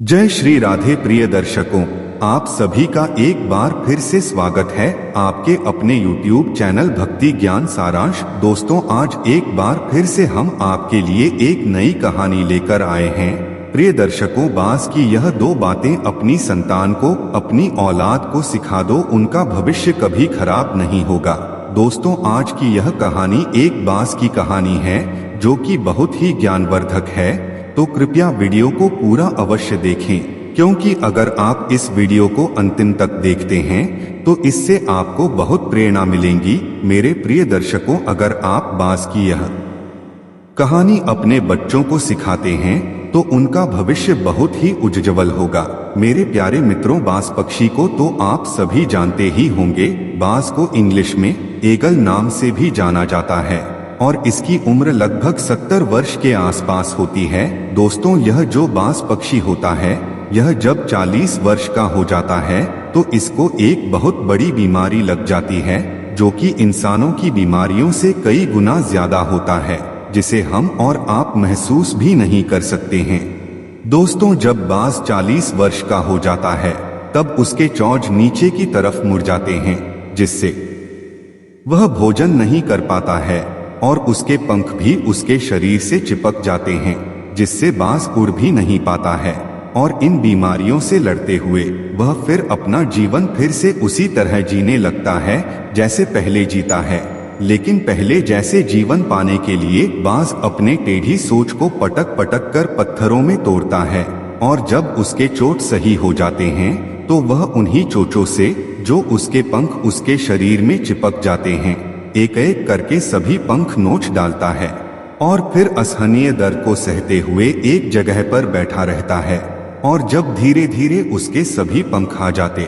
जय श्री राधे प्रिय दर्शकों, आप सभी का एक बार फिर से स्वागत है आपके अपने YouTube चैनल भक्ति ज्ञान सारांश। दोस्तों, आज एक बार फिर से हम आपके लिए एक नई कहानी लेकर आए हैं। प्रिय दर्शकों, बास की यह दो बातें अपनी संतान को, अपनी औलाद को सिखा दो, उनका भविष्य कभी खराब नहीं होगा। दोस्तों, आज की यह कहानी एक बास की कहानी है जो कि बहुत ही ज्ञानवर्धक है, तो कृपया वीडियो को पूरा अवश्य देखें, क्योंकि अगर आप इस वीडियो को अंतिम तक देखते हैं तो इससे आपको बहुत प्रेरणा मिलेगी। मेरे प्रिय दर्शकों, अगर आप बास की यह कहानी अपने बच्चों को सिखाते हैं तो उनका भविष्य बहुत ही उज्ज्वल होगा। मेरे प्यारे मित्रों, बास पक्षी को तो आप सभी जानते ही होंगे। बास को इंग्लिश में ईगल नाम से भी जाना जाता है और इसकी उम्र लगभग 70 वर्ष के आसपास होती है। दोस्तों, यह जो बास पक्षी होता है, यह जब 40 वर्ष का हो जाता है तो इसको एक बहुत बड़ी बीमारी लग जाती है, जो कि इंसानों की बीमारियों से कई गुना ज्यादा होता है, जिसे हम और आप महसूस भी नहीं कर सकते हैं। दोस्तों, जब बास 40 वर्ष का हो जाता है तब उसके चौंच नीचे की तरफ मुड़ जाते हैं, जिससे वह भोजन नहीं कर पाता है और उसके पंख भी उसके शरीर से चिपक जाते हैं, जिससे बास उड़ भी नहीं पाता है। और इन बीमारियों से लड़ते हुए वह फिर अपना जीवन फिर से उसी तरह जीने लगता है जैसे पहले जीता है। लेकिन पहले जैसे जीवन पाने के लिए बास अपने टेढ़ी सोच को पटक पटक कर पत्थरों में तोड़ता है, और जब उसके चोट सही हो जाते हैं तो वह उन्हीं चोटों से, जो उसके पंख उसके शरीर में चिपक जाते हैं, एक एक करके सभी पंख नोच डालता है और फिर असहनीय दर्द को सहते हुए एक जगह पर बैठा रहता है। और जब धीरे धीरे उसके सभी पंख आ जाते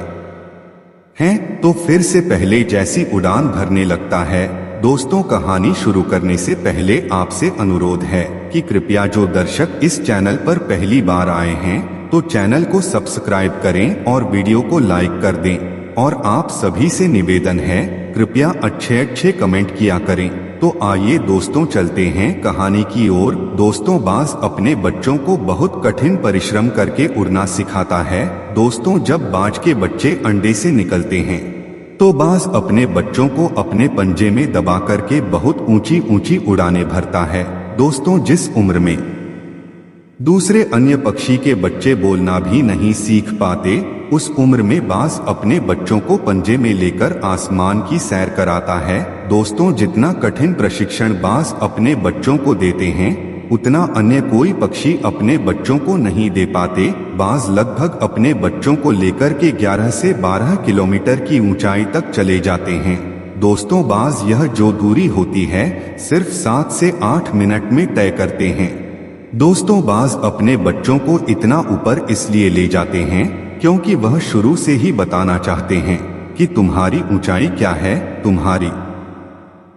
हैं तो फिर से पहले जैसी उड़ान भरने लगता है। दोस्तों, कहानी शुरू करने से पहले आपसे अनुरोध है कि कृपया जो दर्शक इस चैनल पर पहली बार आए हैं तो चैनल को सब्सक्राइब करें और वीडियो को लाइक कर दें। और आप सभी से निवेदन है, कृपया अच्छे अच्छे कमेंट किया करें। तो आइए दोस्तों, चलते हैं कहानी की ओर। दोस्तों, बास अपने बच्चों को बहुत कठिन परिश्रम करके उड़ना सिखाता है। दोस्तों, जब बाज के बच्चे अंडे से निकलते हैं तो बास अपने बच्चों को अपने पंजे में दबा करके बहुत ऊंची ऊंची उड़ानें भरता है। दोस्तों, जिस उम्र में दूसरे अन्य पक्षी के बच्चे बोलना भी नहीं सीख पाते, उस उम्र में बास अपने बच्चों को पंजे में लेकर आसमान की सैर कराता है। दोस्तों, जितना कठिन प्रशिक्षण बास अपने बच्चों को देते हैं उतना अन्य कोई पक्षी अपने बच्चों को नहीं दे पाते। बास लगभग अपने बच्चों को लेकर के 11 से 12 किलोमीटर की ऊंचाई तक चले जाते हैं। दोस्तों, बास यह जो दूरी होती है सिर्फ 7 से 8 मिनट में तय करते हैं। दोस्तों, बास अपने बच्चों को इतना ऊपर इसलिए ले जाते हैं क्योंकि वह शुरू से ही बताना चाहते हैं कि तुम्हारी ऊंचाई क्या है, तुम्हारी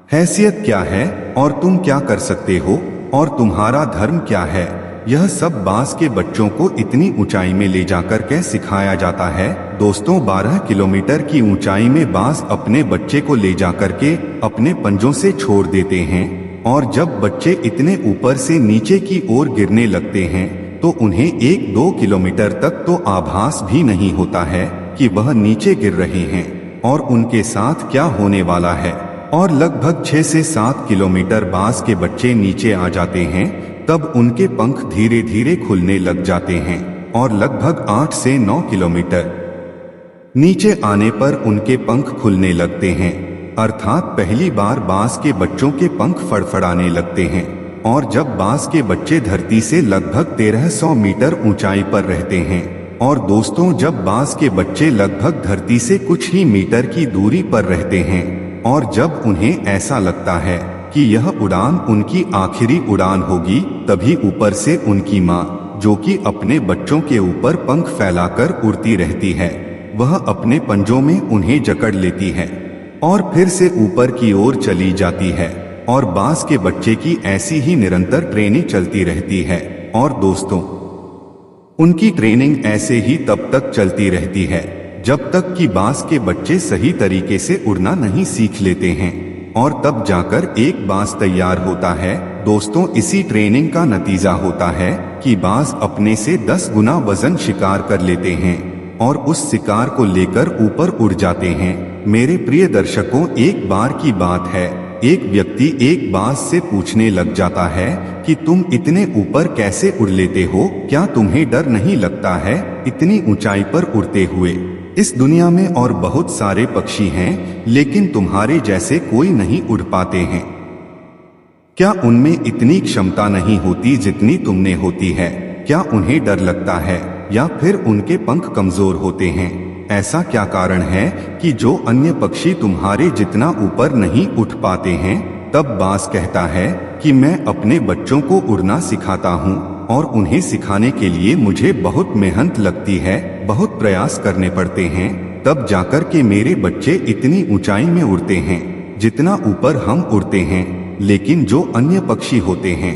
हैसियत क्या है और तुम क्या कर सकते हो और तुम्हारा धर्म क्या है। यह सब बास के बच्चों को इतनी ऊंचाई में ले जाकर के सिखाया जाता है। दोस्तों, 12 किलोमीटर की ऊंचाई में बास अपने बच्चे को ले जाकर के अपने पंजों से छोड़ देते हैं, और जब बच्चे इतने ऊपर से नीचे की ओर गिरने लगते हैं तो उन्हें 1-2 किलोमीटर तक तो आभास भी नहीं होता है कि वह नीचे गिर रहे हैं और उनके साथ क्या होने वाला है। और लगभग 6 से 7 किलोमीटर बास के बच्चे नीचे आ जाते हैं, तब उनके पंख धीरे धीरे खुलने लग जाते हैं और लगभग 8 से 9 किलोमीटर नीचे आने पर उनके पंख खुलने लगते हैं, अर्थात पहली बार बास के बच्चों के पंख फड़फड़ाने लगते हैं। और जब बास के बच्चे धरती से लगभग 1300 मीटर ऊंचाई पर रहते हैं, और दोस्तों, जब बास के बच्चे लगभग धरती से कुछ ही मीटर की दूरी पर रहते हैं और जब उन्हें ऐसा लगता है कि यह उड़ान उनकी आखिरी उड़ान होगी, तभी ऊपर से उनकी माँ, जो कि अपने बच्चों के ऊपर पंख फैलाकर उड़ती रहती है, वह अपने पंजों में उन्हें जकड़ लेती है और फिर से ऊपर की ओर चली जाती है। और बास के बच्चे की ऐसी ही निरंतर ट्रेनिंग चलती रहती है। और दोस्तों, उनकी ट्रेनिंग ऐसे ही तब तक चलती रहती है जब तक कि बास के बच्चे सही तरीके से उड़ना नहीं सीख लेते हैं, और तब जाकर एक बास तैयार होता है। दोस्तों इसी ट्रेनिंग का नतीजा होता है कि बाज अपने से 10 गुना वजन शिकार कर लेते हैं और उस शिकार को लेकर ऊपर उड़ जाते हैं। मेरे प्रिय दर्शकों, एक बार की बात है, एक व्यक्ति एक बाज से पूछने लग जाता है कि तुम इतने ऊपर कैसे उड़ लेते हो, क्या तुम्हें डर नहीं लगता है इतनी ऊंचाई पर उड़ते हुए? इस दुनिया में और बहुत सारे पक्षी हैं, लेकिन तुम्हारे जैसे कोई नहीं उड़ पाते हैं। क्या उनमें इतनी क्षमता नहीं होती जितनी तुमने होती है? क्या उन्हें डर लगता है या फिर उनके पंख कमजोर होते हैं? ऐसा क्या कारण है कि जो अन्य पक्षी तुम्हारे जितना ऊपर नहीं उठ पाते हैं? तब बाज कहता है कि मैं अपने बच्चों को उड़ना सिखाता हूँ और उन्हें सिखाने के लिए मुझे बहुत मेहनत लगती है, बहुत प्रयास करने पड़ते हैं, तब जाकर के मेरे बच्चे इतनी ऊंचाई में उड़ते हैं जितना ऊपर हम उड़ते हैं। लेकिन जो अन्य पक्षी होते हैं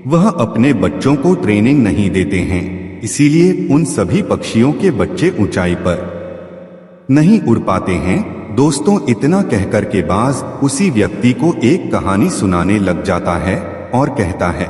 वह अपने बच्चों को ट्रेनिंग नहीं देते हैं, इसीलिए उन सभी पक्षियों के बच्चे ऊंचाई पर नहीं उड़ पाते हैं। दोस्तों इतना कहकर के बाज उसी व्यक्ति को एक कहानी सुनाने लग जाता है और कहता है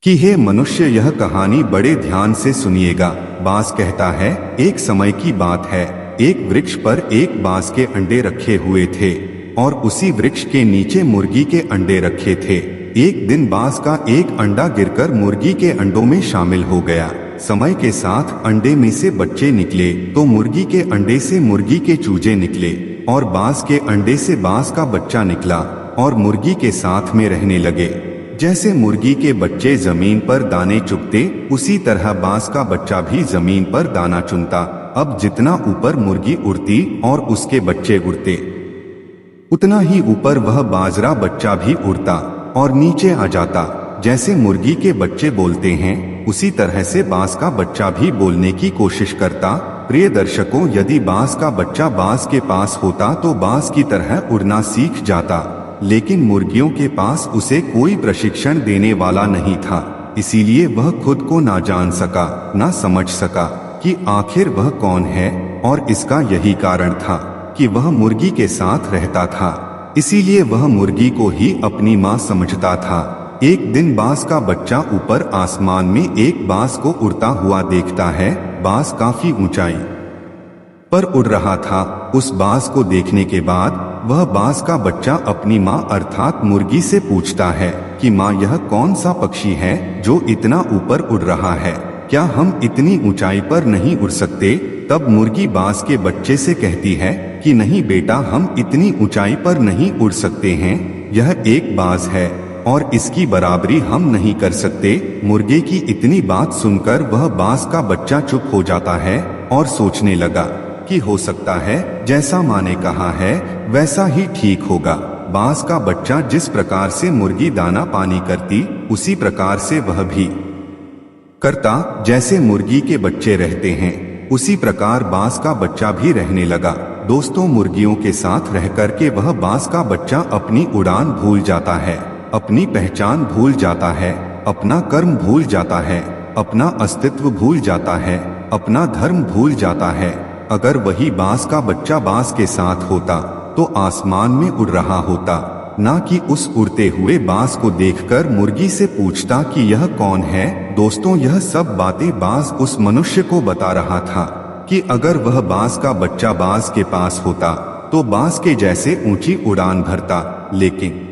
कि हे मनुष्य, यह कहानी बड़े ध्यान से सुनिएगा। बाज कहता है, एक समय की बात है, एक वृक्ष पर एक बाज के अंडे रखे हुए थे और उसी वृक्ष के नीचे मुर्गी के अंडे रखे थे। एक दिन बाज का एक अंडा गिरकर मुर्गी के अंडों में शामिल हो गया। समय के साथ अंडे में से बच्चे निकले तो मुर्गी के अंडे से मुर्गी के चूजे निकले और बाज के अंडे से बाज का बच्चा निकला और मुर्गी के साथ में रहने लगे। जैसे मुर्गी के बच्चे जमीन पर दाने चुगते, उसी तरह बाज का बच्चा भी जमीन पर दाना चुनता। अब जितना ऊपर मुर्गी उड़ती और उसके बच्चे उड़ते, उतना ही ऊपर वह बाजरा बच्चा भी उड़ता और नीचे आ जाता। जैसे मुर्गी के बच्चे बोलते हैं, उसी तरह से बाज का बच्चा भी बोलने की कोशिश करता। प्रिय दर्शकों, यदि बाज का बच्चा बाज के पास होता तो बाज की तरह उड़ना सीख जाता, लेकिन मुर्गियों के पास उसे कोई प्रशिक्षण देने वाला नहीं था, इसीलिए वह खुद को ना जान सका, ना समझ सका कि आखिर वह कौन है। और इसका यही कारण था कि वह मुर्गी के साथ रहता था, इसीलिए वह मुर्गी को ही अपनी माँ समझता था। एक दिन बाज का बच्चा ऊपर आसमान में एक बाज को उड़ता हुआ देखता है। बाज काफी ऊंचाई पर उड़ रहा था। उस बाज को देखने के बाद वह बाज का बच्चा अपनी माँ अर्थात मुर्गी से पूछता है कि माँ, यह कौन सा पक्षी है जो इतना ऊपर उड़ रहा है? क्या हम इतनी ऊंचाई पर नहीं उड़ सकते? तब मुर्गी बाज के बच्चे से कहती है कि नहीं बेटा, हम इतनी ऊंचाई पर नहीं उड़ सकते हैं। यह एक बाज है और इसकी बराबरी हम नहीं कर सकते। मुर्गे की इतनी बात सुनकर वह बाज का बच्चा चुप हो जाता है और सोचने लगा कि हो सकता है जैसा माँ ने कहा है वैसा ही ठीक होगा। बाज का बच्चा जिस प्रकार से मुर्गी दाना पानी करती, उसी प्रकार से वह भी करता। जैसे मुर्गी के बच्चे रहते हैं, उसी प्रकार बाज का बच्चा भी रहने लगा। दोस्तों, मुर्गियों के साथ रह करके वह बाज का बच्चा अपनी उड़ान भूल जाता है, अपनी पहचान भूल जाता है, अपना कर्म भूल जाता है, अपना अस्तित्व भूल जाता है, अपना धर्म भूल जाता है। अगर वही बाज का बच्चा बाज के साथ होता तो आसमान में उड़ रहा होता, ना कि उस उड़ते हुए बाज को देखकर मुर्गी से पूछता कि यह कौन है। दोस्तों, यह सब बातें बाज उस मनुष्य को बता रहा था कि अगर वह बाज का बच्चा बाज के पास होता तो बाज के जैसे ऊंची उड़ान भरता, लेकिन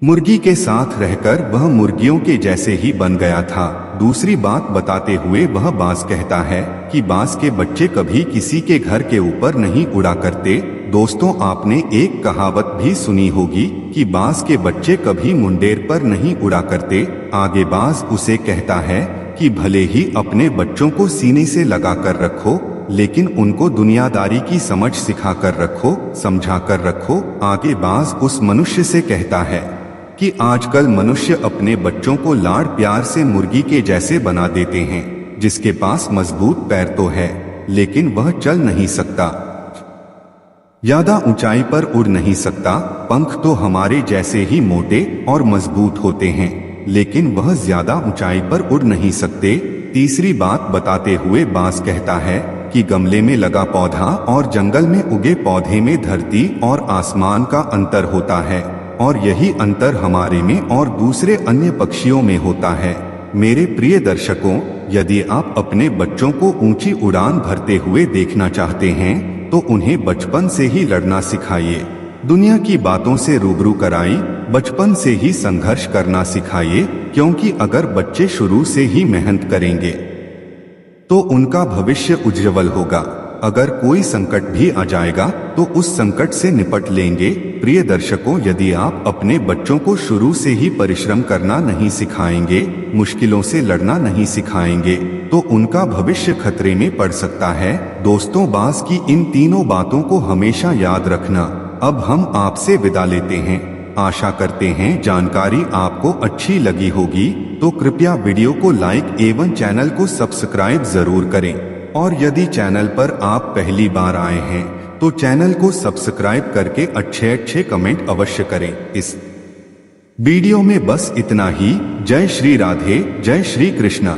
मुर्गी के साथ रहकर वह मुर्गियों के जैसे ही बन गया था। दूसरी बात बताते हुए वह बाज कहता है कि बाज के बच्चे कभी किसी के घर के ऊपर नहीं उड़ा करते। दोस्तों, आपने एक कहावत भी सुनी होगी कि बाज के बच्चे कभी मुंडेर पर नहीं उड़ा करते। आगे बाज उसे कहता है कि भले ही अपने बच्चों को सीने से लगा कर रखो, लेकिन उनको दुनियादारी की समझ सिखा कर रखो, समझा कर रखो। आगे बाज उस मनुष्य से कहता है कि आजकल मनुष्य अपने बच्चों को लाड़ प्यार से मुर्गी के जैसे बना देते हैं, जिसके पास मजबूत पैर तो है लेकिन वह चल नहीं सकता, ज्यादा ऊंचाई पर उड़ नहीं सकता। पंख तो हमारे जैसे ही मोटे और मजबूत होते हैं, लेकिन वह ज्यादा ऊंचाई पर उड़ नहीं सकते। तीसरी बात बताते हुए बाज कहता है कि गमले में लगा पौधा और जंगल में उगे पौधे में धरती और आसमान का अंतर होता है। और यही अंतर हमारे में और दूसरे अन्य पक्षियों में होता है। मेरे प्रिय दर्शकों, यदि आप अपने बच्चों को ऊंची उड़ान भरते हुए देखना चाहते हैं तो उन्हें बचपन से ही लड़ना सिखाइए। दुनिया की बातों से रूबरू कराई, बचपन से ही संघर्ष करना सिखाइए, क्योंकि अगर बच्चे शुरू से ही मेहनत करेंगे तो उनका भविष्य उज्जवल होगा। अगर कोई संकट भी आ जाएगा तो उस संकट से निपट लेंगे। प्रिय दर्शकों, यदि आप अपने बच्चों को शुरू से ही परिश्रम करना नहीं सिखाएंगे, मुश्किलों से लड़ना नहीं सिखाएंगे, तो उनका भविष्य खतरे में पड़ सकता है। दोस्तों, बास की इन तीनों बातों को हमेशा याद रखना। अब हम आपसे विदा लेते हैं। आशा करते हैं जानकारी आपको अच्छी लगी होगी, तो कृपया वीडियो को लाइक एवं चैनल को सब्सक्राइब जरूर करें। और यदि चैनल पर आप पहली बार आए हैं तो चैनल को सब्सक्राइब करके अच्छे कमेंट अवश्य करें। इस वीडियो में बस इतना ही। जय श्री राधे, जय श्री कृष्णा।